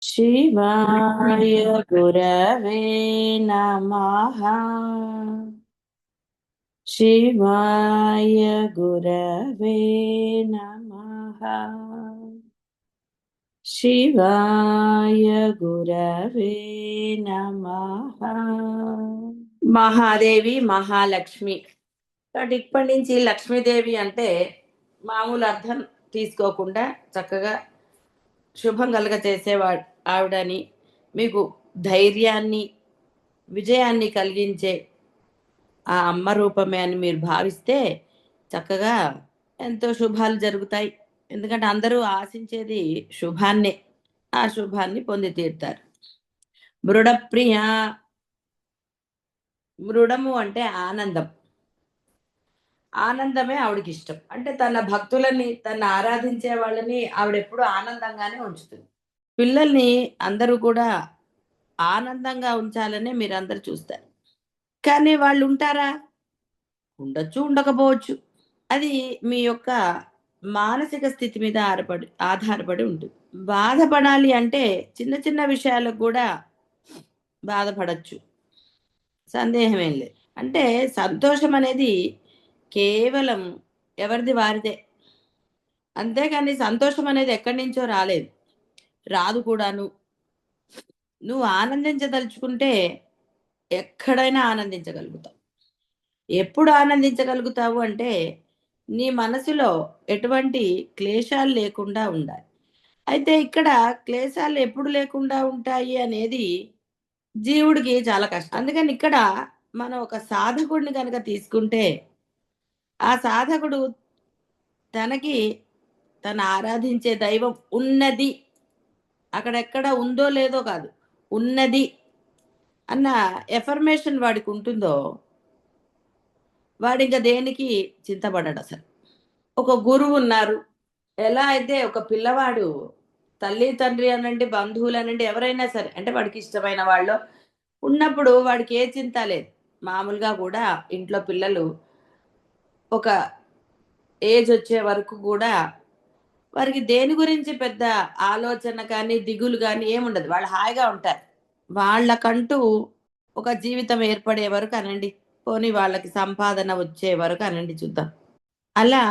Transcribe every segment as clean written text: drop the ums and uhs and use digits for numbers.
शिवाय गुरवे नमः। शिवाय गुरवे नमः। शिवाय गुरवे नमः। మహాదేవి మహాలక్ష్మి. కాబట్టి ఇప్పటి నుంచి లక్ష్మీదేవి అంటే మామూలు అర్థం తీసుకోకుండా చక్కగా శుభం కలగ చేసేవాడు ఆవిడని, మీకు ధైర్యాన్ని విజయాన్ని కలిగించే ఆ అమ్మ రూపమే అని మీరు భావిస్తే చక్కగా ఎంతో శుభాలు జరుగుతాయి. ఎందుకంటే అందరూ ఆశించేది శుభాన్నే. ఆ శుభాన్ని పొంది తీరుతారు. మృడప్రియ. మృడము అంటే ఆనందం. ఆనందమే ఆవిడకి ఇష్టం. అంటే తన భక్తులని, తను ఆరాధించే వాళ్ళని ఆవిడెప్పుడూ ఆనందంగానే ఉంచుతుంది. పిల్లల్ని అందరూ కూడా ఆనందంగా ఉంచాలనే మీరందరూ చూస్తారు. కానీ వాళ్ళుంటారా? ఉండొచ్చు, ఉండకపోవచ్చు. అది మీ యొక్క మానసిక స్థితి మీద ఆధారపడి ఉంటుంది. బాధపడాలి అంటే చిన్న చిన్న విషయాలకు గూడా బాధపడొచ్చు. సందేహమేం లేదు. అంటే సంతోషం అనేది కేవలం ఎవరిది వారిదే. అంతేగాని సంతోషం అనేది ఎక్కడి నుంచో రాలేదు. రాదు కూడాను. నువ్వు ఆనందించదలుచుకుంటే ఎక్కడైనా ఆనందించగలుగుతావు. ఎప్పుడు ఆనందించగలుగుతావు అంటే, నీ మనసులో ఎటువంటి క్లేశాలు లేకుండా ఉండాలి. అయితే ఇక్కడ క్లేశాలు ఎప్పుడు లేకుండా ఉంటాయి అనేది జీవుడికి చాలా కష్టం. అందుకని ఇక్కడ మనం ఒక సాధకుడిని గనక తీసుకుంటే, ఆ సాధకుడు తనకి తను ఆరాధించే దైవం ఉన్నది. అక్కడెక్కడ ఉందో లేదో కాదు. ఉన్నది అన్న ఎఫర్మేషన్ వాడికుంటుందో, వాడింక దేనికి చింతపడడసలు. ఒక గురువున్నారు. ఎలా అయితే ఒక పిల్లవాడు తల్లి, తండ్రి అనండి, బంధువులనండి ఎవరైనా సరే అంటే వాడికిష్టమైన వాళ్ళో ఉన్నప్పుడు వాడికి ఏ చింత లేదు. మామూలుగా గూడా ఇంట్లో పిల్లలు ఒక ఏజొచ్చే వరకు గూడా వారికి దేని గురించి పెద్ద ఆలోచన కానీ, దిగులు గానీ ఏముండదు. వాళ్ళు హాయిగా ఉంటారు. వాళ్ళకంటూ ఒక జీవితం ఏర్పడే వరకు అనండి. పోనీ వాళ్ళకి సంపాదన వచ్చే వరకు అనండి చూద్దాం. అలా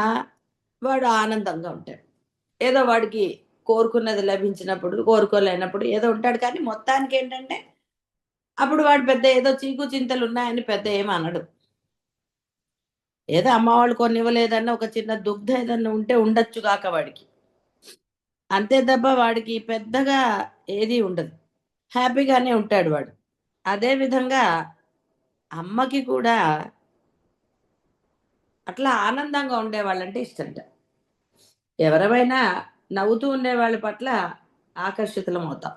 వాడు ఆనందంగా ఉంటాడు. ఏదో వాడికి కోరుకున్నది లభించినప్పుడు, కోరుకోలేనప్పుడు ఏదో ఉంటాడు కానీ మొత్తానికేంటంటే, అప్పుడు వాడు పెద్ద ఏదో చీకు చింతలున్నాయని పెద్ద ఏమనడు. ఏదో అమ్మ వాళ్ళు కొనివ్వలేదన్న ఒక చిన్న దుగ్ధ ఏదన్నా ఉంటే ఉండొచ్చు గాక వాడికి. అంతే తప్ప వాడికి పెద్దగా ఏది ఉండదు. హ్యాపీగానే ఉంటాడు వాడు. అదే విధంగా అమ్మకి కూడా అట్లా ఆనందంగా ఉండేవాళ్ళంటే ఇష్టంట. ఎవరమైనా నవ్వుతూ ఉండేవాళ్ళ పట్ల ఆకర్షితులమవుతాం.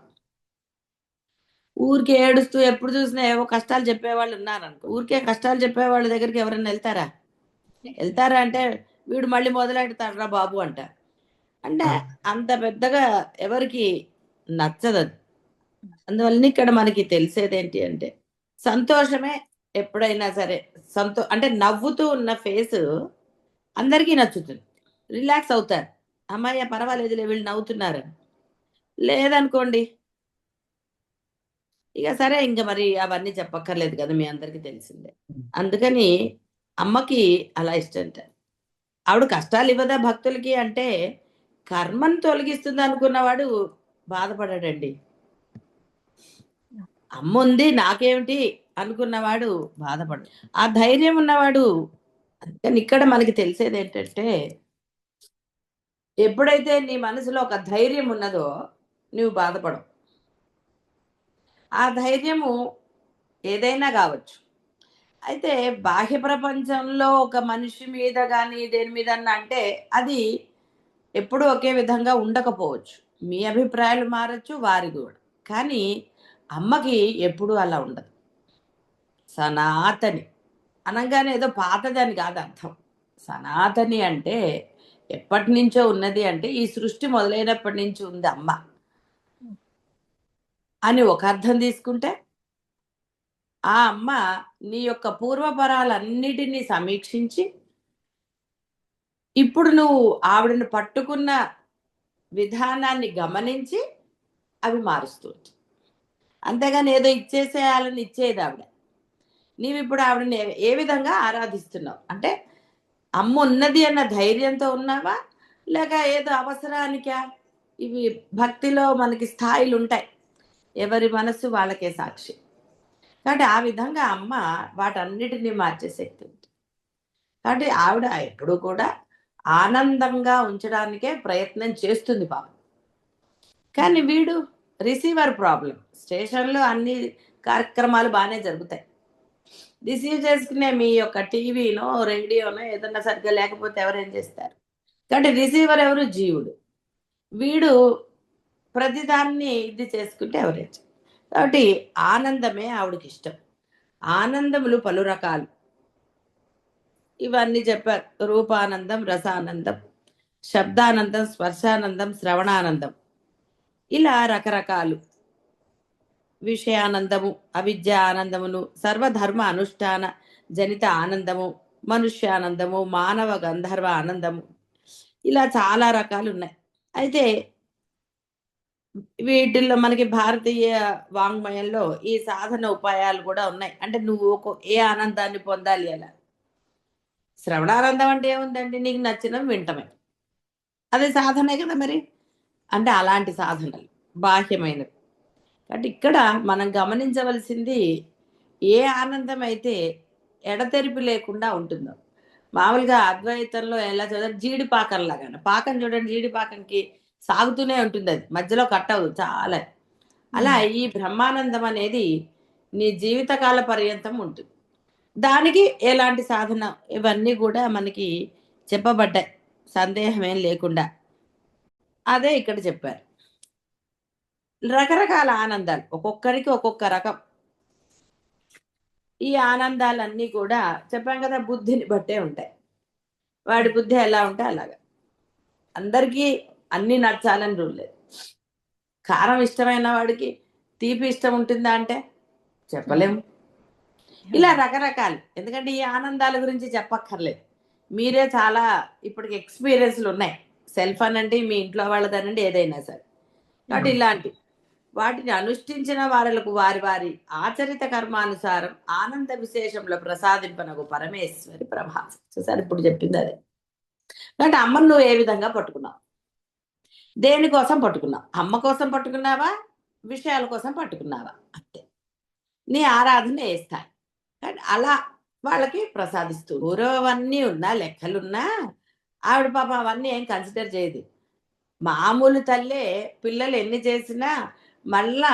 ఊరికే ఏడుస్తూ ఎప్పుడు చూసినా ఏవో కష్టాలు చెప్పేవాళ్ళున్నారనుకో. ఊరికే కష్టాలు చెప్పేవాళ్ళ దగ్గరికి ఎవరైనా ఎళ్తారా? ఎళ్తారా అంటే, వీడు మళ్ళీ మొదలెడతాడురా బాబు అంటారు. అంటే అంత పెద్దగా ఎవరికీ నచ్చదది. అందువలన ఇక్కడ మనకి తెలిసేదేంటి అంటే, సంతోషమే ఎప్పుడైనా సరే అంటే నవ్వుతూ ఉన్న ఫేసు అందరికీ నచ్చుతుంది. రిలాక్స్ అవుతారు. హమ్మయ్య! పర్వాలేదులే వీళ్ళు నవ్వుతున్నారని. లేదనుకోండి, ఇక సరే ఇంక మరి అవన్నీ చెప్పక్కర్లేదు కదా! మీ అందరికీ తెలిసిందే. అందుకని అమ్మకి అలా ఇష్టంట. ఆవిడ కష్టాలివ్వదా భక్తులకి అంటే, కర్మను తొలగిస్తుందనుకున్నవాడు బాధపడడండి. అమ్ముంది నాకేమిటి అనుకున్నవాడు బాధపడడు. ఆ ధైర్యం ఉన్నవాడు అందుకని ఇక్కడ మనకి తెలిసేదేంటంటే, ఎప్పుడైతే నీ మనసులో ఒక ధైర్యం ఉన్నదో, నువ్వు బాధపడవు. ఆ ధైర్యము ఏదైనా గావచ్చు. అయితే బాహ్య ప్రపంచంలో ఒక మనిషి మీద గాని, దేని మీదన్నా అంటే, అది ఎప్పుడూ ఒకే విధంగా ఉండకపోవచ్చు. మీ అభిప్రాయాలు మారొచ్చు, వారిది గూడా. కానీ అమ్మకి ఎప్పుడూ అలా ఉండదు. సనాతని. అనంగానే ఏదో పాతదని గాదు అర్థం. సనాతని అంటే ఎప్పటినుంచో ఉన్నది అంటే, ఈ సృష్టి మొదలైనప్పటి నుంచి ఉంది అమ్మ. అని ఒక అర్థం తీసుకుంటే, ఆ అమ్మ నీ యొక్క పూర్వపరాలన్నిటిని సమీక్షించి, ఇప్పుడు నువ్వు ఆవిడని పట్టుకున్న విధానాన్ని గమనించి, అవి మారుస్తూ ఉంటుంది. అంతేగాని ఏదో ఇచ్చేసేయాలని ఇచ్చేది ఆవిడ. నీవు ఇప్పుడు ఆవిడని ఏ విధంగా ఆరాధిస్తున్నావు అంటే అమ్మ ఉన్నది అన్న ధైర్యంతో ఉన్నావా, లేక ఏదో అవసరానికా? ఇవి భక్తిలో మనకి స్థాయిలు ఉంటాయి, ఎవరి మనసు వాళ్ళకే సాక్షి. కాబట్టి ఆ విధంగా అమ్మ వాటన్నిటినీ మార్చే శక్తి ఉంది. కాబట్టి ఆవిడ ఎప్పుడూ కూడా ఆనందంగా ఉంచడానికే ప్రయత్నం చేస్తుంది పాపం. కానీ వీడు రిసీవర్ ప్రాబ్లం. స్టేషన్లో అన్ని కార్యక్రమాలు బాగానే జరుగుతాయి, రిసీవ్ చేసుకునే మీ యొక్క టీవీనో రేడియోనో ఏదన్నా సరిగ్గా లేకపోతే ఎవరేం చేస్తారు? కాబట్టి రిసీవర్ ఎవరు? జీవుడు. వీడు ప్రతిదాన్ని ఇది చేసుకుంటే ఎవరేం? కాబట్టి ఆనందమే ఆవిడకి ఇష్టం. ఆనందములు పలు రకాలు, ఇవన్నీ చెప్పారు. రూపానందం, రసానందం, శబ్దానందం, స్పర్శానందం, శ్రవణానందం, ఇలా రకరకాలు. విషయానందము, అవిద్య ఆనందమును, సర్వధర్మ అనుష్ఠాన జనిత ఆనందము, మనుష్యానందము, మానవ గంధర్వ ఆనందము, ఇలా చాలా రకాలు ఉన్నాయి. అయితే వీటిల్లో మనకి భారతీయ వాంగ్మయంలో ఈ సాధన ఉపాయాలు కూడా ఉన్నాయి. అంటే నువ్వు ఏ ఆనందాన్ని పొందాలి అలా. శ్రవణానందం అంటే ఏముందండి? నీకు నచ్చిన వింటమే, అది సాధనే కదా మరి. అంటే అలాంటి సాధనలు బాహ్యమైనవి. కాబట్టి ఇక్కడ మనం గమనించవలసింది ఏ ఆనందం అయితే ఎడతెరిపి లేకుండా ఉంటుందో. మామూలుగా అద్వైతంలో ఎలా చదువు జీడిపాకంలాగా, పాకం చూడండి, జీడిపాకంకి సాగుతూనే ఉంటుంది, అది మధ్యలో కట్ అవ్వదు చాలా. అలా ఈ బ్రహ్మానందం అనేది నీ జీవితకాల పర్యంతం ఉంటుంది. దానికి ఎలాంటి సాధన, ఇవన్నీ కూడా మనకి చెప్పబడ్డాయి, సందేహం ఏం లేకుండా. అదే ఇక్కడ చెప్పారు. రకరకాల ఆనందాలు, ఒక్కొక్కరికి ఒక్కొక్క రకం. ఈ ఆనందాలన్నీ కూడా చెప్పాం కదా, బుద్ధిని బట్టే ఉంటాయి. వాడి బుద్ధి ఎలా ఉంటే అలాగా. అందరికీ అన్ని నచ్చాలని రూల్ లేదు. కారం ఇష్టమైన వాడికి తీపి ఇష్టం ఉంటుందా అంటే చెప్పలేము. ఇలా రకరకాలు. ఎందుకంటే ఈ ఆనందాల గురించి చెప్పక్కర్లేదు, మీరే చాలా ఇప్పటికి ఎక్స్పీరియన్స్లు ఉన్నాయి. సెల్ ఫోన్ అంటే మీ ఇంట్లో వాళ్ళదనండి, ఏదైనా సరే. కాబట్టి ఇలాంటి వాటిని అనుష్ఠించిన వారులకు వారి వారి ఆచరిత కర్మానుసారం ఆనంద విశేషంలో ప్రసాదింపనగు పరమేశ్వరి ప్రభాసం. చూసారు, ఇప్పుడు చెప్పింది అదే. కాబట్టి అమ్మను నువ్వు ఏ విధంగా పట్టుకున్నావు, దేనికోసం పట్టుకున్నావు? అమ్మ కోసం పట్టుకున్నావా, విషయాల కోసం పట్టుకున్నావా? అంతే. నీ ఆరాధన వేస్తాయి. కానీ అలా వాళ్ళకి ప్రసాదిస్తూ గౌరవన్నీ ఉన్నా, లెక్కలున్నా ఆవిడ పాపం అవన్నీ ఏం కన్సిడర్ చేయదు. మామూలు తల్లే పిల్లలు ఎన్ని చేసినా మళ్ళా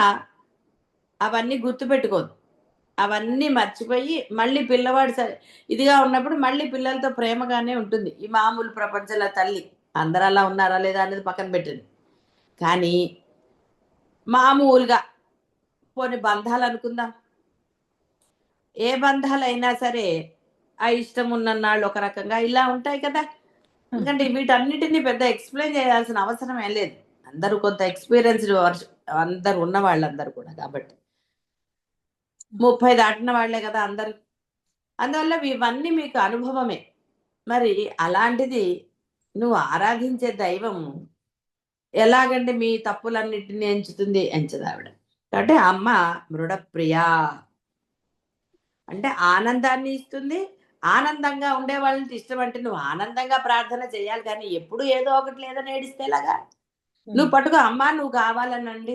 అవన్నీ గుర్తుపెట్టుకోదు. అవన్నీ మర్చిపోయి మళ్ళీ పిల్లవాడు సరే ఇదిగా ఉన్నప్పుడు మళ్ళీ పిల్లలతో ప్రేమగానే ఉంటుంది ఈ మామూలు ప్రపంచంలో తల్లి. అందరూ అలా ఉన్నారా లేదా అనేది పక్కన పెట్టింది. కానీ మామూలుగా పోనీ బంధాలు అనుకుందాం, ఏ బంధాలైనా సరే ఆ ఇష్టం ఉన్నన్నాళ్ళు ఒక రకంగా ఇలా ఉంటాయి కదా. ఎందుకంటే వీటన్నిటిని పెద్ద ఎక్స్ప్లెయిన్ చేయాల్సిన అవసరం ఏం లేదు, అందరూ కొంత ఎక్స్పీరియన్స్డ్ అందరు ఉన్న వాళ్ళందరూ కూడా. కాబట్టి 30 దాటిన వాళ్లే కదా అందరు, అందువల్ల ఇవన్నీ మీకు అనుభవమే. మరి అలాంటిది నువ్వు ఆరాధించే దైవం ఎలాగంటే మీ తప్పులన్నిటిని ఎంచుతుంది, ఎంచదావిడ. అంటే అమ్మ మృడప్రియా అంటే ఆనందాన్ని ఇస్తుంది. ఆనందంగా ఉండే వాళ్ళని ఇష్టం. అంటే నువ్వు ఆనందంగా ప్రార్థన చేయాలి, కానీ ఎప్పుడు ఏదో ఒకటి లేదని ఏడిస్తేలాగా. నువ్వు పట్టుకో, అమ్మా నువ్వు కావాలనండి,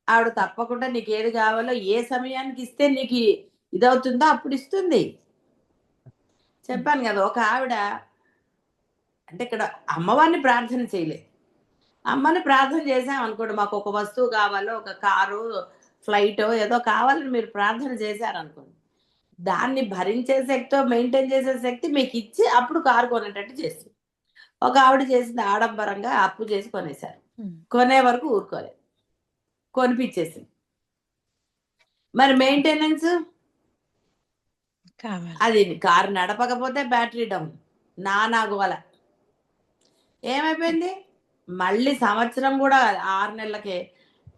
ఆవిడ తప్పకుండా నీకు ఏది కావాలో ఏ సమయానికి ఇస్తే నీకు ఇదవుతుందో అప్పుడు ఇస్తుంది. చెప్పాను కదా, ఒక ఆవిడ అంటే ఇక్కడ అమ్మవారిని ప్రార్థన చేయలేదు, అమ్మని ప్రార్థన చేసాం అనుకోండి, మాకు ఒక వస్తువు కావాలో, ఒక కారు, ఫ్లైటో ఏదో కావాలని మీరు ప్రార్థన చేశారనుకోండి, దాన్ని భరించే శక్తితో మెయింటైన్ చేసే శక్తి మీకు ఇచ్చి అప్పుడు కారు కొనేటట్టు చేస్తుంది. ఒక ఆవిడ చేసింది ఆడంబరంగా అప్పు చేసి కొనేశారు, కొనే వరకు ఊరుకోలేదు, కొనిపించేసింది. మరి మెయింటెనెన్స్ అది, కారు నడపకపోతే బ్యాటరీ డౌన్, నానా గోల. ఏమైపోయింది, మళ్ళీ సంవత్సరం కూడా 6 నెలలకే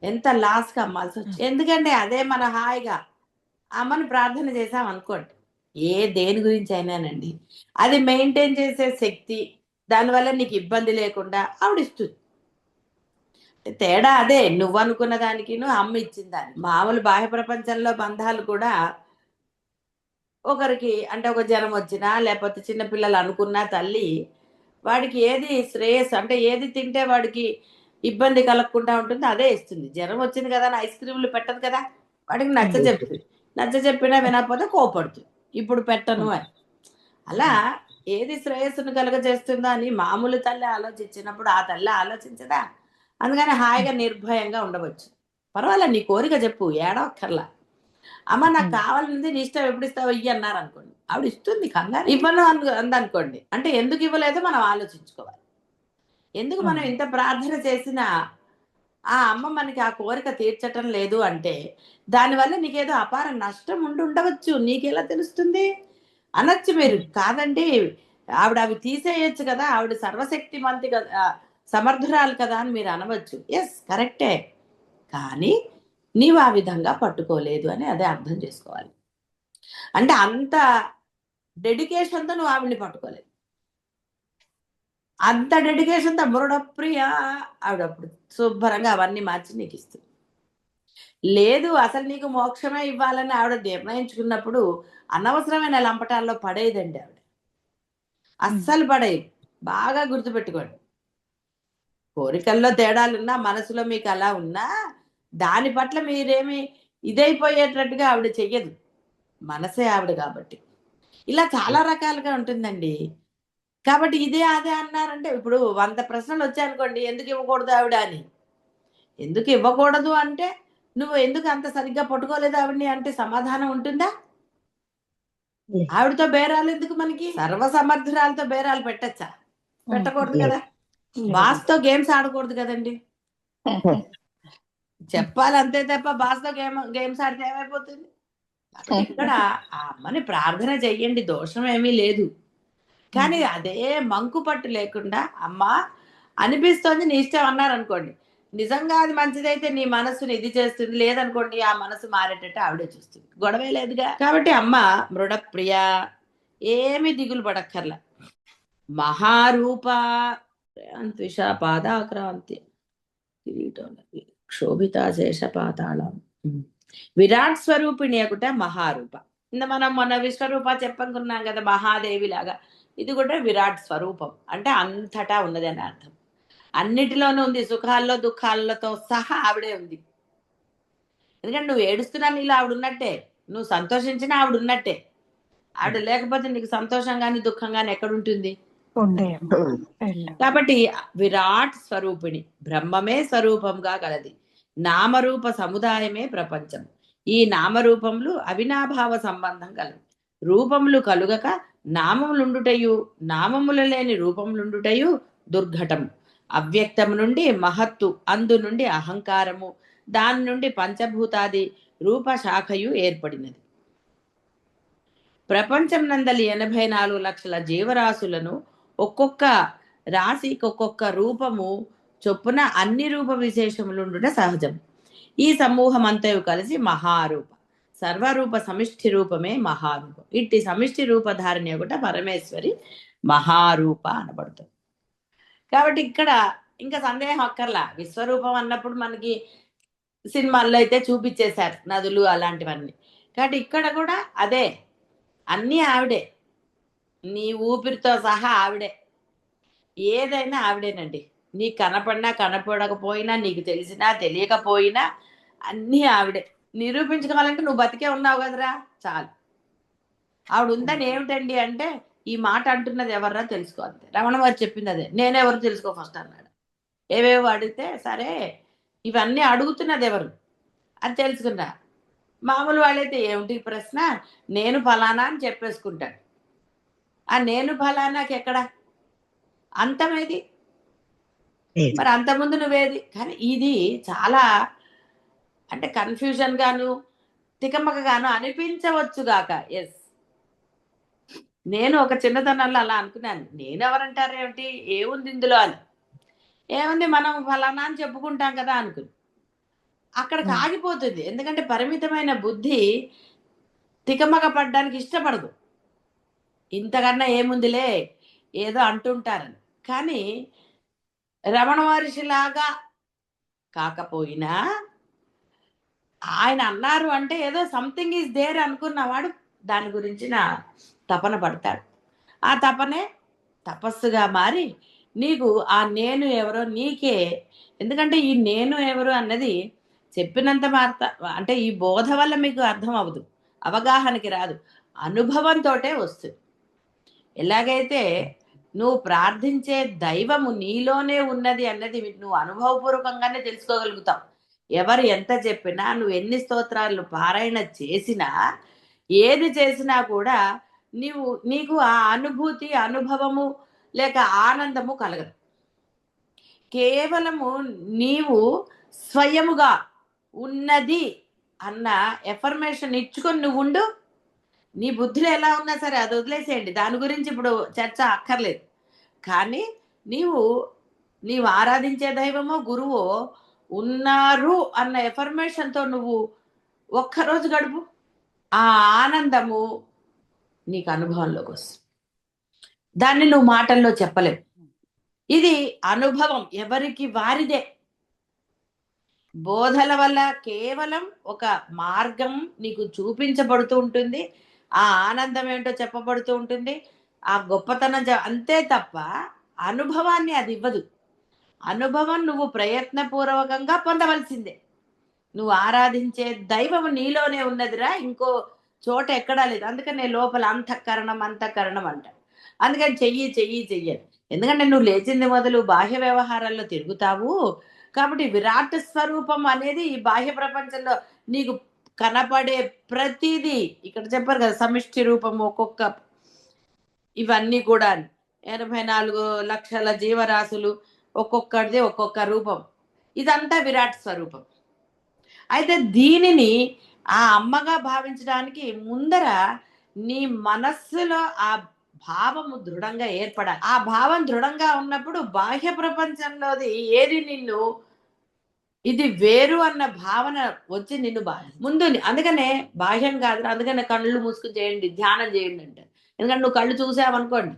ఎంత లాస్కి అమ్మాల్సి వచ్చింది. ఎందుకంటే అదే మన హాయిగా అమ్మని ప్రార్థన చేసాం అనుకోండి, ఏ దేని గురించి అయినానండి, అది మెయింటైన్ చేసే శక్తి, దానివల్ల నీకు ఇబ్బంది లేకుండా ఆవిడ ఇస్తుంది. తేడా అదే, నువ్వు అనుకున్న దానికి అమ్మ ఇచ్చిన దానికి. మామూలు బాహ్య ప్రపంచంలో బంధాలు కూడా ఒకరికి అంటే ఒక జ్వరం వచ్చినా లేకపోతే చిన్నపిల్లలు అనుకున్నా తల్లి వాడికి ఏది శ్రేయస్సు అంటే ఏది తింటే వాడికి ఇబ్బంది కలగకుండా ఉంటుంది అదే ఇస్తుంది. జ్వరం వచ్చింది కదా అని ఐస్ క్రీములు పెట్టదు కదా, వాడికి నచ్చ చెప్తుంది. నచ్చ చెప్పినా వినకపోతే కోపడుతుంది, ఇప్పుడు పెట్టను అని. అలా ఏది శ్రేయస్సును కలుగజేస్తుందో అని మామూలు తల్లి ఆలోచించినప్పుడు ఆ తల్లి ఆలోచించదా? అందుకని హాయిగా నిర్భయంగా ఉండవచ్చు. పర్వాలేదు, నీ కోరిక చెప్పు, ఏడవక్కర్లా. అమ్మ నాకు కావాలన్నది నీ ఇష్టం, ఎప్పుడు ఇస్తావు ఇయ్యి అన్నారు అనుకోండి, ఆవిడ ఇస్తుంది. కంగారు ఇవ్వను అందనుకోండి, అంటే ఎందుకు ఇవ్వలేదో మనం ఆలోచించుకోవాలి. ఎందుకు మనం ఇంత ప్రార్థన చేసినా ఆ అమ్మ మనకి ఆ కోరిక తీర్చటం లేదు అంటే దానివల్ల నీకేదో అపార నష్టం ఉండవచ్చు, నీకెలా తెలుస్తుంది అనొచ్చు మీరు. కాదండి, ఆవిడ అవి తీసేయచ్చు కదా, ఆవిడ సర్వశక్తిమంతి కదా, సమర్థురాలు కదా అని మీరు అనవచ్చు. ఎస్ కరెక్టే, కానీ నీవు ఆ విధంగా పట్టుకోలేదు అని అదే అర్థం చేసుకోవాలి. అంటే అంత డెడికేషన్తో నువ్వు ఆవిడ్ని పట్టుకోలేదు. అంత డెడికేషన్తో మృడప్రియ ఆవిడ అప్పుడు శుభ్రంగా అవన్నీ మార్చి నీకు ఇస్తుంది. లేదు అసలు నీకు మోక్షమే ఇవ్వాలని ఆవిడ నిర్ణయించుకున్నప్పుడు అనవసరమైన లంపటాల్లో పడేదండి ఆవిడ, అస్సలు పడేది. బాగా గుర్తుపెట్టుకోండి, కోరికల్లో తేడాలున్నా మనసులో మీకు అలా ఉన్నా దాని పట్ల మీరేమి ఇదైపోయేటట్టుగా ఆవిడ చెయ్యదు, మనసే ఆవిడ కాబట్టి. ఇలా చాలా రకాలుగా ఉంటుందండి. కాబట్టి ఇదే అదే అన్నారంటే ఇప్పుడు 100 ప్రశ్నలు వచ్చాయనుకోండి, ఎందుకు ఇవ్వకూడదు ఆవిడ అని. ఎందుకు ఇవ్వకూడదు అంటే నువ్వు ఎందుకు అంత సరిగ్గా పట్టుకోలేదు ఆవిడ్ని అంటే సమాధానం ఉంటుందా? ఆవిడతో బేరాలు ఎందుకు మనకి? సర్వసమర్థురాలతో బేరాలు పెట్టచ్చా? పెట్టకూడదు కదా. బాస్తో గేమ్స్ ఆడకూడదు కదండి. చెప్పాలి అంతే తప్ప బాస్తో గేమ్స్ ఆడితే ఏమైపోతుంది? ఇక్కడ ఆ అమ్మని ప్రార్థన చెయ్యండి, దోషం ఏమీ లేదు. కానీ అదే మంకు పట్టు లేకుండా అమ్మా అనిపిస్తోంది నీ ఇష్టం అన్నారనుకోండి, నిజంగా అది మంచిదైతే నీ మనసుని ఇది చేస్తుంది, లేదనుకోండి ఆ మనసు మారేటట్టు ఆవిడే చూస్తుంది, గొడవే లేదుగా. కాబట్టి అమ్మ మృడప్రియ, ఏమి దిగులు పడక్కర్ల. మహారూప త్విష పాదాక్రాంతి క్షోభిత శేష పాతాళం విరాట్ స్వరూపిణి అగుట మహారూప. మనం మొన్న విశ్వరూప చెప్పనుకున్నాం కదా, మహాదేవి లాగా ఇది కూడా విరాట్ స్వరూపం, అంటే అంతటా ఉన్నది అని అర్థం. అన్నిటిలోనూ ఉంది, సుఖాల్లో దుఃఖాలతో సహా ఆవిడే ఉంది. ఎందుకంటే నువ్వు ఏడుస్తున్నా నీళ్ళు ఆవిడ ఉన్నట్టే, నువ్వు సంతోషించినా ఆవిడ ఉన్నట్టే. ఆవిడ లేకపోతే నీకు సంతోషం కానీ దుఃఖం కానీ ఎక్కడుంటుంది? కాబట్టి విరాట్ స్వరూపిణి, బ్రహ్మమే స్వరూపంగా కలది, నామరూప సముదాయమే ప్రపంచం. ఈ నామరూపములు అవినాభావ సంబంధం కలవు. రూపములు కలుగక నామములుండుటయు, నామములు లేని రూపములుండుటయు దుర్ఘటము. అవ్యక్తము నుండి మహత్తు, అందు నుండి అహంకారము, దాని నుండి పంచభూతాది రూప శాఖయు ఏర్పడినది. ప్రపంచం నందలి 84 లక్షల జీవరాశులను ఒక్కొక్క రాశికి ఒక్కొక్క రూపము చొప్పున అన్ని రూప విశేషములుండుట సహజం. ఈ సమూహం అంతయు కలిసి మహారూప, సర్వరూప సమిష్టి రూపమే మహారూపం. ఇట్టి సమిష్టి రూపధారిణి ఒకట పరమేశ్వరి మహారూప అనబడుతుంది. కాబట్టి ఇక్కడ ఇంకా సందేహం అక్కర్లా, విశ్వరూపం అన్నప్పుడు మనకి సినిమాల్లో అయితే చూపించేశారు నదులు అలాంటివన్నీ. కాబట్టి ఇక్కడ కూడా అదే, అన్నీ ఆవిడే, నీ ఊపిరితో సహా ఆవిడే, ఏదైనా ఆవిడేనండి. నీకు కనపడినా కనపడకపోయినా, నీకు తెలిసినా తెలియకపోయినా అన్నీ ఆవిడే. నిరూపించుకోవాలంటే నువ్వు బతికే ఉన్నావు కదరా చాలు. ఆవిడ ఉందని ఏమిటండి అంటే ఈ మాట అంటున్నది ఎవర్రా తెలుసుకో అంతే. రమణ వారు చెప్పింది అదే, నేనెవరు తెలుసుకో ఫస్ట్ అన్నాడు. ఏవేవో అడిగితే సరే ఇవన్నీ అడుగుతున్నది ఎవరు అది తెలుసుకున్నా. మామూలు వాళ్ళైతే ఏమిటి ప్రశ్న, నేను ఫలానా అని చెప్పేసుకుంటాడు. ఆ నేను ఫలానాకి ఎక్కడ అంతమేది? మరి అంతకుముందు నువ్వేది? కానీ ఇది చాలా అంటే కన్ఫ్యూజన్ గాను తికమక గాను అనిపించవచ్చుగాక. ఎస్, నేను ఒక చిన్నతనంలో అలా అనుకున్నాను, నేనెవరంటారేమిటి, ఏముంది ఇందులో అని. ఏముంది మనం ఫలానా అని చెప్పుకుంటాం కదా అనుకుని అక్కడికి ఆగిపోతుంది. ఎందుకంటే పరిమితమైన బుద్ధి తికమక పడ్డానికి ఇష్టపడదు, ఇంతకన్నా ఏముందిలే ఏదో అంటుంటారని. కానీ రమణ మహర్షిలాగా కాకపోయినా ఆయన అన్నారు అంటే ఏదో సంథింగ్ ఈజ్ దేర్ అనుకున్నవాడు దాని గురించి నా తపన పడతాడు. ఆ తపనే తపస్సుగా మారి నీకు ఆ నేను ఎవరో నీకే, ఎందుకంటే ఈ నేను ఎవరు అన్నది చెప్పినంత మార్త అంటే ఈ బోధ వల్ల మీకు అర్థం అవ్వదు, అవగాహనకి రాదు, అనుభవంతోటే వస్తుంది. ఎలాగైతే నువ్వు ప్రార్థించే దైవము నీలోనే ఉన్నది అన్నది నువ్వు అనుభవపూర్వకంగానే తెలుసుకోగలుగుతావు. ఎవరు ఎంత చెప్పినా, నువ్వు ఎన్ని స్తోత్రాలు పారాయణ చేసినా, ఏది చేసినా కూడా నీకు ఆ అనుభూతి, అనుభవము లేక ఆనందము కలగదు. కేవలము నీవు స్వయముగా ఉన్నది అన్న ఎఫర్మేషన్ ఇచ్చుకొని నువ్వు ఉండు. నీ బుద్ధిలో ఎలా ఉన్నా సరే అది వదిలేసేయండి, దాని గురించి ఇప్పుడు చర్చ అక్కర్లేదు. కానీ నీవు ఆరాధించే దైవమో గురువో ఉన్నారు అన్న ఎఫర్మేషన్తో నువ్వు ఒక్కరోజు గడుపు, ఆ ఆనందము నీకు అనుభవంలోకి వస్తుంది. దాన్ని నువ్వు మాటల్లో చెప్పలేవు. ఇది అనుభవం, ఎవరికి వారిదే. బోధల వల్ల కేవలం ఒక మార్గం నీకు చూపించబడుతూ ఉంటుంది, ఆ ఆనందం ఏంటో చెప్పబడుతూ ఉంటుంది, ఆ గొప్పతనం అంతే తప్ప అనుభవాన్ని అది ఇవ్వదు. అనుభవం నువ్వు ప్రయత్నపూర్వకంగా పొందవలసిందే. నువ్వు ఆరాధించే దైవం నీలోనే ఉన్నదిరా, ఇంకో చోట ఎక్కడా లేదు. అందుకనే లోపల అంతఃకరణం అంతఃకరణం అంటాడు. అందుకని చెయ్యి చెయ్యి చెయ్యని, ఎందుకంటే నువ్వు లేచింది మొదలు బాహ్య వ్యవహారాల్లో తిరుగుతావు కాబట్టి విరాట్ స్వరూపం అనేది ఈ బాహ్య ప్రపంచంలో నీకు కనపడే ప్రతిదీ, ఇక్కడ చెప్పారు కదా సమిష్టి రూపము, ఒక్కొక్క ఇవన్నీ కూడా 84 లక్షల జీవరాశులు, ఒక్కొక్కటిది ఒక్కొక్క రూపం, ఇదంతా విరాట్ స్వరూపం. అయితే దీనిని ఆ అమ్మగా భావించడానికి ముందర నీ మనస్సులో ఆ భావము దృఢంగా ఏర్పడాలి. ఆ భావం దృఢంగా ఉన్నప్పుడు బాహ్య ప్రపంచంలోది ఏది నిన్ను ఇది వేరు అన్న భావన వచ్చి నిన్ను ముందు అందుకనే బాహ్యం కాదు, అందుకనే కళ్ళు మూసుకుని చేయండి, ధ్యానం చేయండి అంటారు. ఎందుకంటే నువ్వు కళ్ళు చూసావనుకోండి,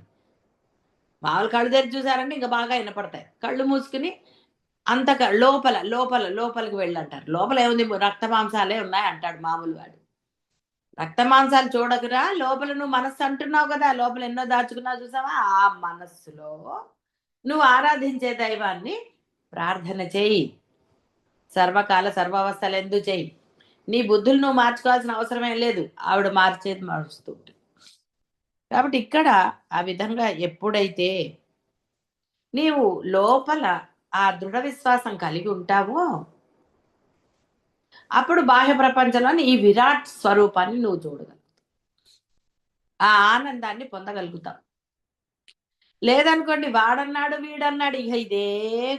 మామూలు కళ్ళు తెరిచి చూసారంటే ఇంకా బాగా వినపడతాయి. కళ్ళు మూసుకుని అంత లోపల లోపల లోపలికి వెళ్ళంటారు. లోపల ఏముంది, రక్త మాంసాలే ఉన్నాయి అంటాడు మామూలు వాడు. రక్త మాంసాలు చూడకురా, లోపల నువ్వు మనస్సు అంటున్నావు కదా, లోపల ఎన్నో దాచుకున్నావు చూసావా, ఆ మనస్సులో నువ్వు ఆరాధించే దైవాన్ని ప్రార్థన చేయి. సర్వకాల సర్వావస్థలు ఎందుకు చేయి. నీ బుద్ధులు నువ్వు మార్చుకోవాల్సిన అవసరమేం లేదు, ఆవిడ మార్చేది మారుస్తూ ఉంటుంది. కాబట్టి ఇక్కడ ఆ విధంగా ఎప్పుడైతే నీవు లోపల ఆ దృఢ విశ్వాసం కలిగి ఉంటావో అప్పుడు బాహ్య ప్రపంచంలోని ఈ విరాట్ స్వరూపాన్ని నువ్వు చూడగలుగుతావు, ఆ ఆనందాన్ని పొందగలుగుతావు. లేదనుకోండి, వాడన్నాడు వీడన్నాడు, ఇక ఇదే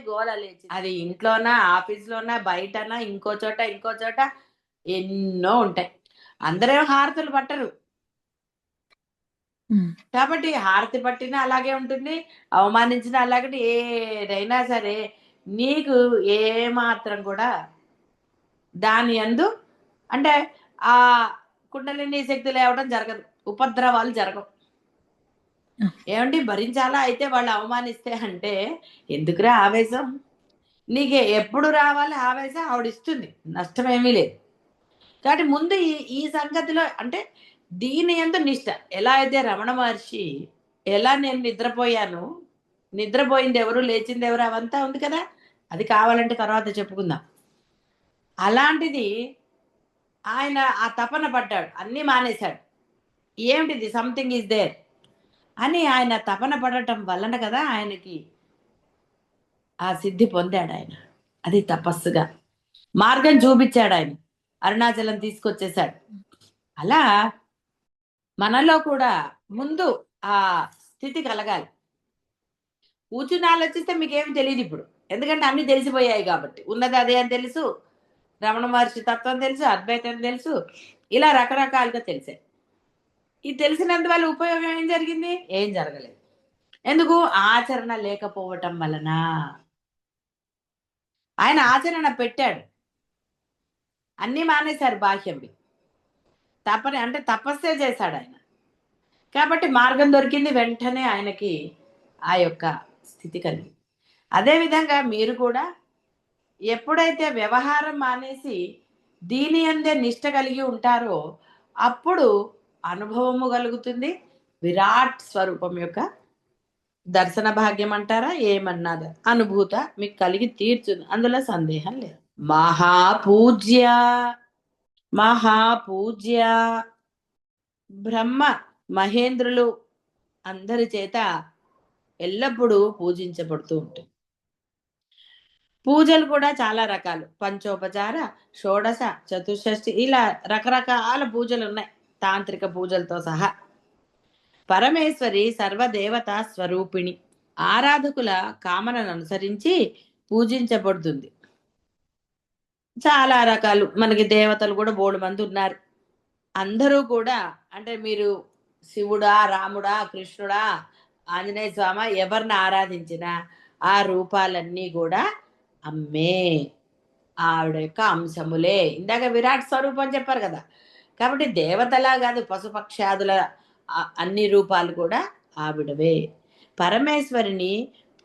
గోల లేచి, అది ఇంట్లోనా, ఆఫీస్లోనా, బయటనా, ఇంకో చోట ఎన్నో ఉంటాయి. అందరేం హారతులు పట్టరు కాబట్టి హారతి పట్టినా అలాగే ఉంటుంది, అవమానించినా అలాగే. ఏదైనా సరే నీకు ఏ మాత్రం కూడా దాని యందు అంటే ఆ కుండలిని శక్తి లేవడం జరగదు, ఉపద్రవాలు జరగవు. ఏమండి భరించాలా అయితే వాళ్ళు అవమానిస్తే అంటే, ఎందుకురా ఆవేశం, నీకే ఎప్పుడు రావాలి ఆవేశం, ఆవిడిస్తుంది, నష్టమేమీ లేదు. కాబట్టి ముందు ఈ సంగతిలో అంటే దీని యందు నిష్ట. ఎలా అయితే రమణ మహర్షి ఎలా నేను నిద్రపోయాను, నిద్రపోయింది ఎవరు, లేచింది ఎవరు, అవంతా ఉంది కదా, అది కావాలంటే తర్వాత చెప్పుకుందాం. అలాంటిది ఆయన ఆ తపన పడ్డాడు, అన్నీ మానేశాడు. ఏమిటిది, సంథింగ్ ఈజ్ దేర్ అని ఆయన తపన పడటం వలన కదా ఆయనకి ఆ సిద్ధి పొందాడు. ఆయన అది తపస్సుగా మార్గం చూపించాడు, ఆయన అరుణాచలం తీసుకొచ్చేశాడు. అలా మనలో కూడా ముందు ఆ స్థితి కలగాలి. కూర్చుని ఆలోచిస్తే మీకేమి తెలియదు ఇప్పుడు, ఎందుకంటే అన్ని తెలిసిపోయాయి కాబట్టి. ఉన్నది అదే అని తెలుసు, రమణ మహర్షి తత్వం తెలుసు, అద్వైతం తెలుసు, ఇలా రకరకాలుగా తెలిసాయి. ఇది తెలిసినందువల్ల ఉపయోగం ఏం జరిగింది, ఏం జరగలేదు. ఎందుకు, ఆచరణ లేకపోవటం వలన. ఆయన ఆచరణ పెట్టాడు, అన్నీ మానేశారు బాహ్యంవి, తపని అంటే తపస్సే చేశాడు ఆయన. కాబట్టి మార్గం దొరికింది, వెంటనే ఆయనకి ఆ యొక్క స్థితి కలిగింది. అదేవిధంగా మీరు కూడా ఎప్పుడైతే వ్యవహారం మానేసి దీని అందే నిష్ట కలిగి ఉంటారో అప్పుడు అనుభవము కలుగుతుంది. విరాట్ స్వరూపం యొక్క దర్శన భాగ్యం అంటారా ఏమన్నది అనుభూత మీకు కలిగి తీర్చుంది, అందులో సందేహం లేదు. మహాపూజ్య మహాపూజ్య బ్రహ్మ మహేంద్రులు అందరి చేత ఎల్లప్పుడూ పూజించబడుతూ ఉంటుంది. పూజలు కూడా చాలా రకాలు, పంచోపచార, షోడశ, చతుషష్ఠి, ఇలా రకరకాల పూజలు ఉన్నాయి, తాంత్రిక పూజలతో సహా. పరమేశ్వరి సర్వదేవత స్వరూపిణి, ఆరాధకుల కామనను అనుసరించి పూజించబడుతుంది. చాలా రకాలు మనకి దేవతలు కూడా బోడు మంది ఉన్నారు. అందరూ కూడా అంటే మీరు శివుడా, రాముడా, కృష్ణుడా, ఆంజనేయ స్వామి ఎవరిని ఆరాధించినా ఆ రూపాలన్నీ కూడా అమ్మే, ఆవిడ యొక్క అంశములే. ఇందాక విరాట్ స్వరూపం చెప్పారు కదా, కాబట్టి దేవతలా కాదు, పశుపక్షాదుల అన్ని రూపాలు కూడా ఆవిడవే. పరమేశ్వరిని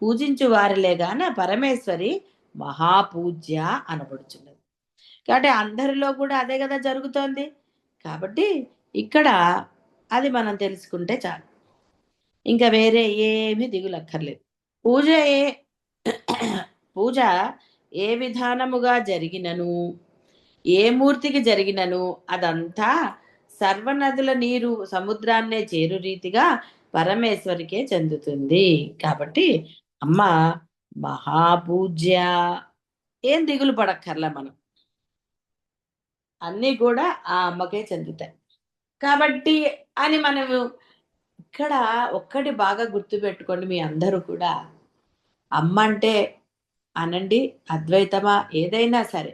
పూజించు వారిలే గాన పరమేశ్వరి మహాపూజ్య అనబడుచున్నది. కాబట్టి అందరిలో కూడా అదే కదా జరుగుతోంది. కాబట్టి ఇక్కడ అది మనం తెలుసుకుంటే చాలు, ఇంకా వేరే ఏమి దిగులక్కర్లేదు. పూజ ఏ విధానముగా జరిగినను, ఏ మూర్తికి జరిగినను అదంతా సర్వనదుల నీరు సముద్రాన్నే చేరు రీతిగా పరమేశ్వరికే చెందుతుంది. కాబట్టి అమ్మ మహాపూజ్య, ఏం దిగులు పడక్కర్లా మనం, అన్నీ కూడా ఆ అమ్మకే చెందుతాయి. కాబట్టి అని మనము ఇక్కడ ఒక్కటి బాగా గుర్తుపెట్టుకోండి మీ అందరూ కూడా, అమ్మ అంటే అనండి అద్వైతమా ఏదైనా సరే,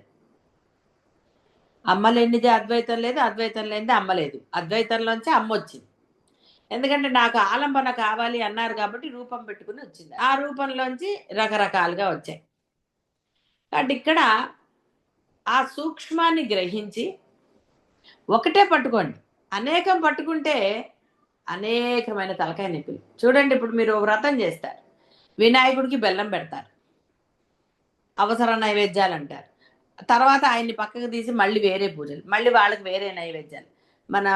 అమ్మ లేనిదే అద్వైతం లేదు, అద్వైతం లేనిదే అమ్మ లేదు, అద్వైతంలోంచి అమ్మ వచ్చింది. ఎందుకంటే నాకు ఆలంబన కావాలి అన్నారు కాబట్టి రూపం పెట్టుకుని వచ్చింది, ఆ రూపంలోంచి రకరకాలుగా వచ్చాయి. కాబట్టి ఇక్కడ ఆ సూక్ష్మాన్ని గ్రహించి ఒకటే పట్టుకోండి, అనేకం పట్టుకుంటే అనేకమైన తలకాయ నొప్పులు. చూడండి, ఇప్పుడు మీరు వ్రతం చేస్తారు, వినాయకుడికి బెల్లం పెడతారు, అవసర నైవేద్యాలు అంటారు, తర్వాత ఆయన్ని పక్కకు తీసి మళ్ళీ వేరే పూజలు, మళ్ళీ వాళ్ళకి వేరే నైవేద్యాలు, మన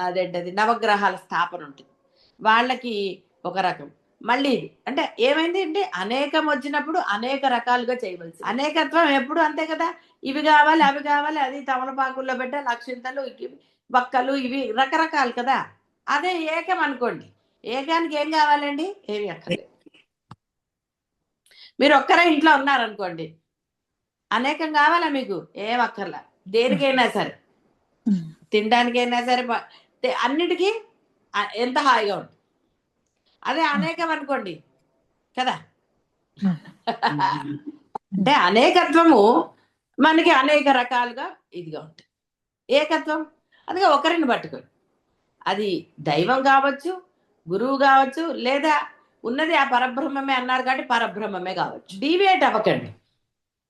అదేంటది నవగ్రహాల స్థాపన ఉంటుంది, వాళ్ళకి ఒక రకం, మళ్ళీ ఇది అంటే ఏమైంది అంటే అనేకం వచ్చినప్పుడు అనేక రకాలుగా చేయవలసి, అనేకత్వం ఎప్పుడు అంతే కదా, ఇవి కావాలి అవి కావాలి, అది తమలపాకుల్లో పెట్టే లక్షింతలు బక్కలు ఇవి రకరకాలు కదా. అదే ఏకం అనుకోండి, ఏకానికి ఏం కావాలండి, ఏమి అక్కర్లేదు. మీరు ఒక్కరే ఇంట్లో ఉన్నారనుకోండి, అనేకం కావాలా మీకు, ఏం అక్కర్లా, దేనికైనా సరే, తినడానికైనా సరే, అన్నిటికీ ఎంత హాయిగా ఉంటుంది. అదే అనేకం అనుకోండి కదా, అంటే అనేకత్వము మనకి అనేక రకాలుగా ఇదిగా ఉంటుంది. ఏకత్వం అందుకే ఒకరిని పట్టుకొని, అది దైవం కావచ్చు, గురువు కావచ్చు, లేదా ఉన్నది ఆ పరబ్రహ్మమే అన్నారు కాబట్టి పరబ్రహ్మమే కావచ్చు. డీవియేట్ అవ్వకండి.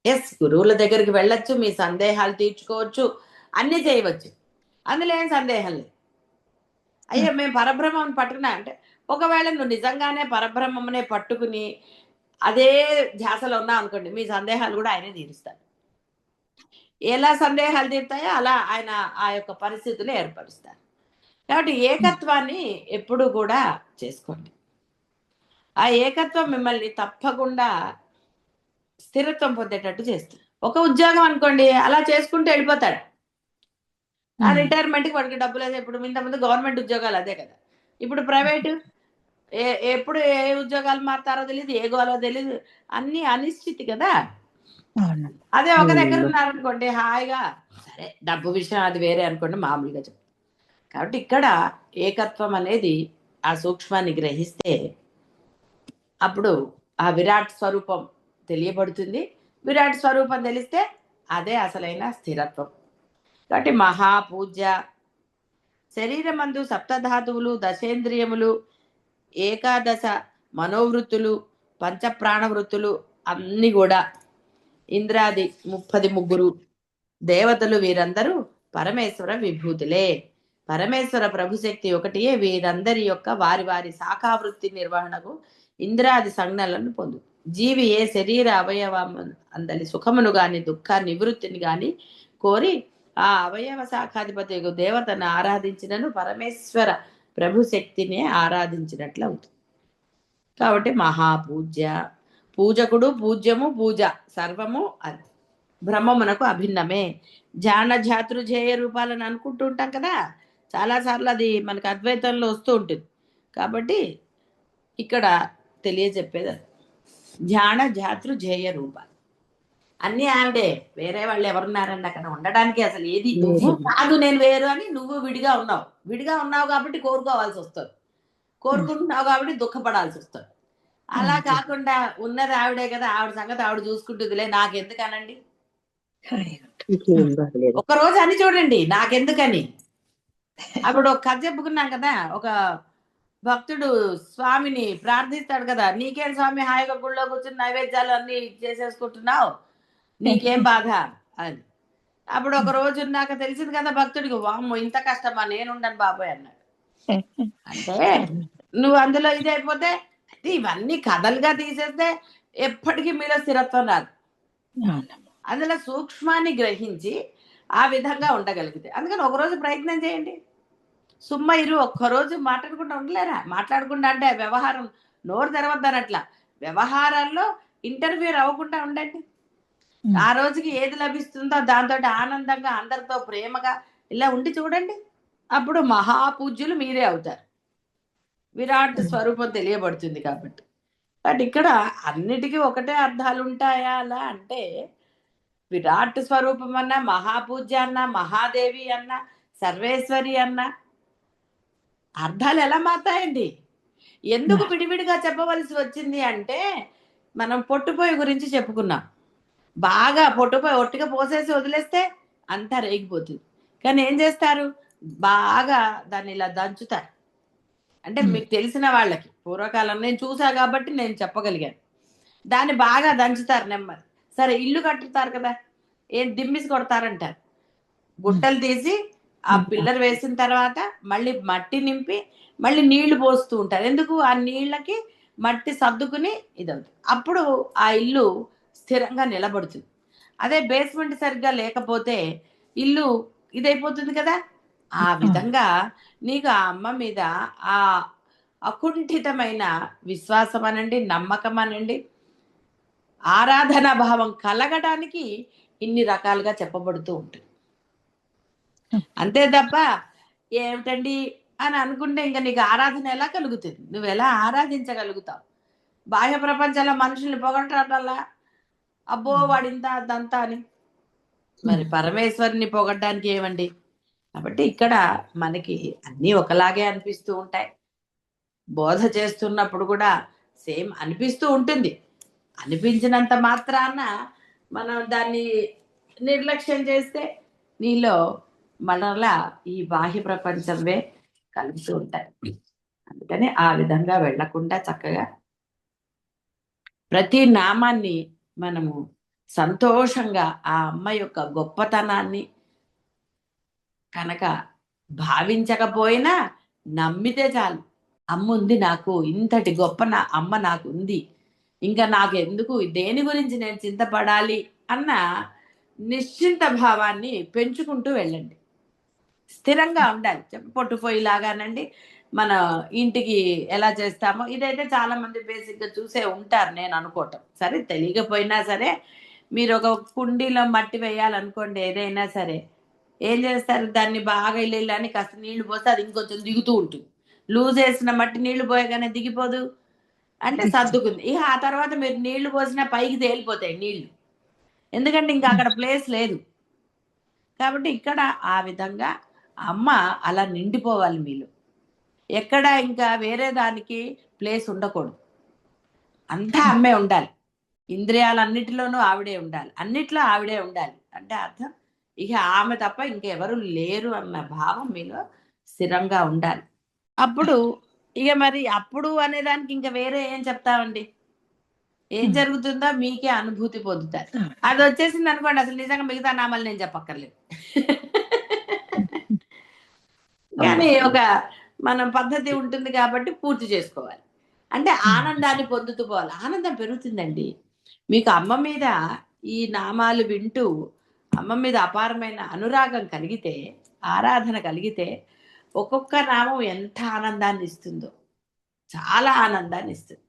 ఎస్, గురువుల దగ్గరికి వెళ్ళొచ్చు, మీ సందేహాలు తీర్చుకోవచ్చు, అన్నీ చేయవచ్చు, అందులో ఏం సందేహం లేదు. అయ్యో మేము పరబ్రహ్మం పట్టుకున్నా అంటే, ఒకవేళ నువ్వు నిజంగానే పరబ్రహ్మనే పట్టుకుని అదే ధ్యాసలో ఉన్నావు అనుకోండి, మీ సందేహాలు కూడా ఆయనే తీరుస్తాడు. ఎలా సందేహాలు తీరుతాయో అలా ఆయన ఆ యొక్క పరిస్థితులు ఏర్పరుస్తారు. కాబట్టి ఏకత్వాన్ని ఎప్పుడు కూడా చేసుకోండి. ఆ ఏకత్వం మిమ్మల్ని తప్పకుండా స్థిరత్వం పొందేటట్టు చేస్తుంది. ఒక ఉద్యోగం అనుకోండి, అలా చేసుకుంటూ వెళ్ళిపోతాడు, ఆ రిటైర్మెంట్కి వాడికి డబ్బులు అదే. ఇప్పుడు ఇంతకుముందు గవర్నమెంట్ ఉద్యోగాలు అదే కదా, ఇప్పుడు ప్రైవేటు ఎప్పుడు ఏ ఉద్యోగాలు మారుతారో తెలియదు, ఏ గోలో తెలియదు, అన్ని అనిశ్చితి కదా. అదే ఒక దగ్గర ఉన్నారనుకోండి హాయిగా, సరే డబ్బు విషయం అది వేరే అనుకోండి, మామూలుగా చెప్తాం. కాబట్టి ఇక్కడ ఏకత్వం అనేది ఆ సూక్ష్మాన్ని గ్రహిస్తే అప్పుడు ఆ విరాట్ స్వరూపం తెలియబడుతుంది. విరాట్ స్వరూపం తెలిస్తే అదే అసలైన స్థిరత్వం. కాబట్టి మహాపూజ్య, శరీరమందు సప్తధాతువులు, దశేంద్రియములు, ఏకాదశ మనోవృత్తులు, పంచప్రాణవృత్తులు అన్ని కూడా, ఇంద్రాది 33 దేవతలు, వీరందరూ పరమేశ్వర విభూతులే. పరమేశ్వర ప్రభుశక్తి ఒకటియే వీరందరి యొక్క వారి వారి శాఖావృత్తి నిర్వహణకు ఇంద్రాది సంజ్ఞలను జీవి ఏ శరీర అవయవం అందలి సుఖమును గాని దుఃఖ నివృత్తిని గాని కోరి ఆ అవయవ శాఖాధిపతి దేవతను ఆరాధించినను పరమేశ్వర ప్రభు శక్తిని ఆరాధించినట్లు అవుతుంది. కాబట్టి మహాపూజ్య, పూజకుడు, పూజ్యము, పూజ సర్వము అది బ్రహ్మమునకు అభిన్నమే. జాన జాతృజేయ రూపాలను అనుకుంటూ ఉంటాం కదా, చాలాసార్లు అది మనకు అద్వైతంలో వస్తూ ఉంటుంది. కాబట్టి ఇక్కడ తెలియజెప్పేది అది. ధ్యాన జాతృజేయ రూపాలు అన్నీ ఆవిడే, వేరే వాళ్ళు ఎవరున్నారండి అక్కడ ఉండడానికి? అసలు ఏది నువ్వు కాదు నేను వేరు అని నువ్వు విడిగా ఉన్నావు కాబట్టి కోరుకోవాల్సి వస్తుంది, కోరుకుంటున్నావు కాబట్టి దుఃఖపడాల్సి వస్తుంది. అలా కాకుండా ఉన్నది ఆవిడే కదా, ఆవిడ సంగతి ఆవిడ చూసుకుంటుందిలే, నాకెందుకనండి. ఒక్కరోజు అని చూడండి, నాకెందుకని. అప్పుడు ఒక కథ చెప్పుకున్నాం కదా, ఒక భక్తుడు స్వామిని ప్రార్థిస్తాడు కదా, నీకేం స్వామి హాయిగా గుళ్ళో కూర్చుని నైవేద్యాలు అన్ని చేసేసుకుంటున్నావు, నీకేం బాధ అని. అప్పుడు ఒక రోజు నాకు తెలిసింది కదా భక్తుడికి, వామ్మో ఇంత కష్టమా, నేనుండను బాబాయ్ అన్నాడు. అంటే నువ్వు అందులో ఇదైపోతే ఇవన్నీ కథలుగా తీసేస్తే ఎప్పటికీ మీలో స్థిరత్వం రాదు. అందులో సూక్ష్మాన్ని గ్రహించి ఆ విధంగా ఉండగలిగితే, అందుకని ఒకరోజు ప్రయత్నం చేయండి. సుమ్మ ఇరు, ఒక్కరోజు మాట్లాడకుండా ఉండలేరా? మాట్లాడకుండా అంటే వ్యవహారం నోరు తెరవద్దనట్లా, వ్యవహారాల్లో ఇంటర్వ్యూ అవ్వకుండా ఉండండి. ఆ రోజుకి ఏది లభిస్తుందో దాంతో ఆనందంగా అందరితో ప్రేమగా ఇలా ఉండి చూడండి. అప్పుడు మహాపూజ్యులు మీరే అవుతారు. విరాట్ స్వరూపం తెలియబడుతుంది కాబట్టి. బట్ ఇక్కడ అన్నిటికీ ఒకటే అర్థాలు ఉంటాయా అలా అంటే, విరాట్ స్వరూపం అన్నా, మహాపూజ్య అన్నా, మహాదేవి అన్నా, సర్వేశ్వరి అన్నా అర్థాలు ఎలా మారుతాయండి? ఎందుకు విడివిడిగా చెప్పవలసి వచ్చింది అంటే, మనం పొట్టుపోయి గురించి చెప్పుకున్నాం. బాగా పొట్టుపోయి ఒట్టిగా పోసేసి వదిలేస్తే అంతా రేగిపోతుంది. కానీ ఏం చేస్తారు, బాగా దాన్ని ఇలా దంచుతారు. అంటే మీకు తెలిసిన వాళ్ళకి పూర్వకాలం నేను చూసా కాబట్టి నేను చెప్పగలిగాను. దాన్ని బాగా దంచుతారు నెమ్మది. సరే ఇల్లు కట్టుతారు కదా, ఏం దిమ్మిసి కొడతారంటారు. గుట్టలు తీసి ఆ పిల్లర్ వేసిన తర్వాత మళ్ళీ మట్టి నింపి మళ్ళీ నీళ్లు పోస్తూ ఉంటారు. ఎందుకు? ఆ నీళ్ళకి మట్టి సర్దుకుని ఇదవుతుంది. అప్పుడు ఆ ఇల్లు స్థిరంగా నిలబడుతుంది. అదే బేస్మెంట్ సరిగ్గా లేకపోతే ఇల్లు ఇదైపోతుంది కదా. ఆ విధంగా నీకు ఆ అమ్మ మీద ఆ అకుంఠితమైన విశ్వాసం అనండి, నమ్మకం అనండి, ఆరాధనా భావం కలగడానికి ఇన్ని రకాలుగా చెప్పబడుతూ ఉంటుంది. అంతే తప్ప ఏమిటండి అని అనుకుంటే ఇంకా నీకు ఆరాధన ఎలా కలుగుతుంది? నువ్వు ఎలా ఆరాధించగలుగుతావు? బాహ్య ప్రపంచంలో మనుషుల్ని పొగడటల్లా అబ్బో వాడింత అదంతా అని, మరి పరమేశ్వరుని పొగడ్డానికి ఏమండి? కాబట్టి ఇక్కడ మనకి అన్నీ ఒకలాగే అనిపిస్తూ ఉంటాయి. బోధ చేస్తున్నప్పుడు కూడా సేమ్ అనిపిస్తూ ఉంటుంది. అనిపించినంత మాత్రాన మనం దాన్ని నిర్లక్ష్యం చేస్తే నీలో మళ్ళా ఈ బాహ్య ప్రపంచమే కలుగుతూ ఉంటాయి. అందుకని ఆ విధంగా వెళ్లకుండా చక్కగా ప్రతి నామాన్ని మనము సంతోషంగా ఆ అమ్మ యొక్క గొప్పతనాన్ని కనుక భావించకపోయినా నమ్మితే చాలు. అమ్మ ఉంది నాకు, ఇంతటి గొప్ప నా అమ్మ నాకు ఉంది, ఇంకా నాకు ఎందుకు, దేని గురించి నేను చింతపడాలి అన్న నిశ్చింత భావాన్ని పెంచుకుంటూ వెళ్ళండి. స్థిరంగా ఉండాలి. పొట్టుపోయిలాగానండి మన ఇంటికి ఎలా చేస్తామో ఇదైతే చాలా మంది బేసిక్గా చూసే ఉంటారు నేను అనుకోవటం. సరే తెలియకపోయినా సరే మీరు ఒక కుండీలో మట్టి వేయాలనుకోండి, ఏదైనా సరే ఏం చేస్తారు, దాన్ని బాగా ఇల్లు అని కాస్త నీళ్లు పోస్తే అది ఇంకొంచెం దిగుతూ ఉంటుంది. లూజ్ వేసిన మట్టి నీళ్లు పోయగానే దిగిపోదు అంటే సర్దుకుంది. ఇక ఆ తర్వాత మీరు నీళ్లు పోసినా పైకి తేలిపోతాయి నీళ్లు, ఎందుకంటే ఇంకా అక్కడ ప్లేస్ లేదు. కాబట్టి ఇక్కడ ఆ విధంగా అమ్మ అలా నిండిపోవాలి మీలో. ఎక్కడ ఇంకా వేరే దానికి ప్లేస్ ఉండకూడదు. అంతా అమ్మే ఉండాలి. ఇంద్రియాలన్నిటిలోనూ ఆవిడే ఉండాలి, అన్నిట్లో ఆవిడే ఉండాలి. అంటే అర్థం ఇక ఆమె తప్ప ఇంకెవరు లేరు అన్న భావం మీలో స్థిరంగా ఉండాలి. అప్పుడు ఇక మరి అప్పుడు అనేదానికి ఇంకా వేరే ఏం చెప్తామండి? ఏం జరుగుతుందో మీకే అనుభూతి పొందుతారు. అది వచ్చేసింది అనుకోండి, అసలు నిజంగా మిగతా నామాలు నేను చెప్పక్కర్లేదు. కానీ ఒక మనం పద్ధతి ఉంటుంది కాబట్టి పూర్తి చేసుకోవాలి. అంటే ఆనందాన్ని పొందుతూ పోవాలి. ఆనందం పెరుగుతుందండి. మీకు అమ్మ మీద ఈ నామాలు వింటూ అమ్మ మీద అపారమైన అనురాగం కలిగితే, ఆరాధన కలిగితే ఒక్కొక్క నామం ఎంత ఆనందాన్ని ఇస్తుందో, చాలా ఆనందాన్ని ఇస్తుంది.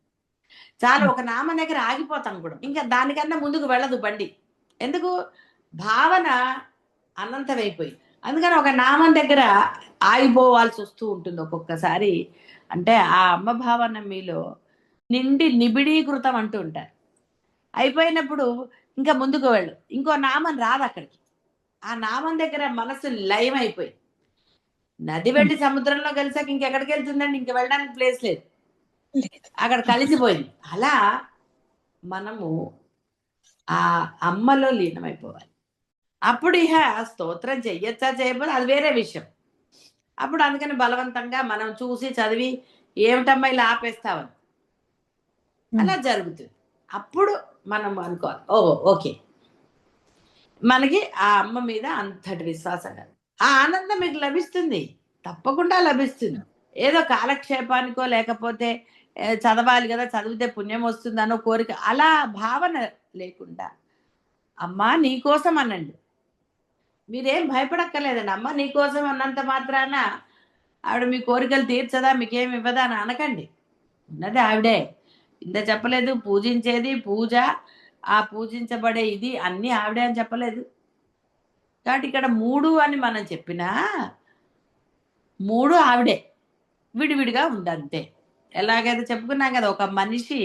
చాలా ఒక నామం దగ్గర ఆగిపోతాం కూడా. ఇంకా దానికన్నా ముందుకు వెళ్ళదు బండి. ఎందుకు? భావన అనంతమైపోయింది. అందుకని ఒక నామం దగ్గర ఆగిపోవాల్సి వస్తూ ఉంటుంది ఒక్కొక్కసారి. అంటే ఆ అమ్మ భావన మీలో నిండి నిబిడీకృతం అంటూ ఉంటారు. అయిపోయినప్పుడు ఇంకా ముందుకు వెళ్ళు. ఇంకో నామం రాదు అక్కడికి. ఆ నామం దగ్గర మనసు లయమైపోయి. నది వెళ్ళి సముద్రంలో కలిసాక ఇంకెక్కడికి వెళ్తుందండి? ఇంక వెళ్ళడానికి ప్లేస్ లేదు. లేదు. అక్కడ కలిసిపోయింది. అలా మనము ఆ అమ్మలో లీనమైపోవాలి. అప్పుడు ఇహ స్తోత్రం చెయ్యొచ్చా చేయకపోతే అది వేరే విషయం. అప్పుడు అందుకని బలవంతంగా మనం చూసి చదివి ఏమిటమ్మా ఇలా ఆపేస్తావని అలా జరుగుతుంది. అప్పుడు మనం అనుకోవాలి, ఓహో ఓకే, మనకి ఆ అమ్మ మీద అంతటి విశ్వాసం కాదు. ఆ ఆనందం మీకు లభిస్తుంది, తప్పకుండా లభిస్తుంది. ఏదో కాలక్షేపానికో లేకపోతే చదవాలి కదా, చదివితే పుణ్యం వస్తుందనో కోరిక అలా భావన లేకుండా అమ్మా నీకోసం అనండి. మీరేం భయపడక్కర్లేదండి. అమ్మ నీకోసం అన్నంత మాత్రాన ఆవిడ మీ కోరికలు తీర్చదా, మీకేమి ఇవ్వదా అని అనకండి. ఉన్నది ఆవిడే. ఇంత చెప్పలేదు, పూజించేది పూజ, ఆ పూజించబడే ఇది అన్నీ ఆవిడే అని చెప్పలేదు. కాబట్టి ఇక్కడ 3 అని మనం చెప్పినా 3 ఆవిడే. విడివిడిగా ఉందంతే. ఎలాగైతే చెప్పుకున్నాం కదా, ఒక మనిషి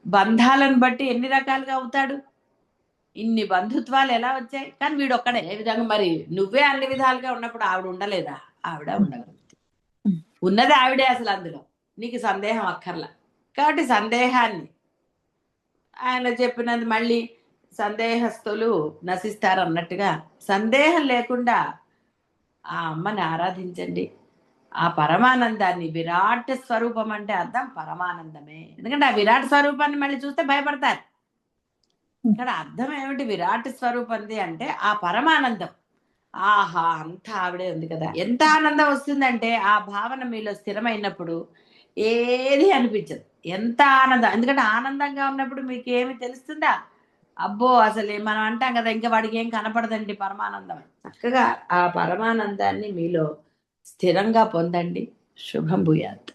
బంధాలను బట్టి ఎన్ని రకాలుగా అవుతాడు. ఇన్ని బంధుత్వాలు ఎలా వచ్చాయి? కానీ వీడొక్కడే. ఏ విధంగా మరి నువ్వే అన్ని విధాలుగా ఉన్నప్పుడు ఆవిడ ఉండలేదా? ఆవిడ ఉండగలుగుతుంది. ఉన్నది ఆవిడే అసలు అందులో. నీకు సందేహం అక్కర్లా. కాబట్టి సందేహాన్ని ఆయన చెప్పినది మళ్ళీ సందేహస్తులు నశిస్తారన్నట్టుగా సందేహం లేకుండా ఆ అమ్మని ఆరాధించండి. ఆ పరమానందాన్ని, విరాట్ స్వరూపం అంటే అర్థం పరమానందమే. ఎందుకంటే ఆ విరాట్ స్వరూపాన్ని మళ్ళీ చూస్తే భయపడతారు. ఇక్కడ అర్థం ఏమిటి? విరాట్ స్వరూపంది అంటే ఆ పరమానందం. ఆహా అంత ఆవిడే ఉంది కదా, ఎంత ఆనందం వస్తుందంటే ఆ భావన మీలో స్థిరమైనప్పుడు ఏది అనిపించదు. ఎంత ఆనందం! ఎందుకంటే ఆనందంగా ఉన్నప్పుడు మీకు ఏమి తెలుస్తుందా? అబ్బో అసలు మనం అంటాం కదా, ఇంకా వాడికి ఏం కనపడదండి పరమానందం అని. చక్కగా ఆ పరమానందాన్ని మీలో స్థిరంగా పొందండి. శుభం భూయాత్.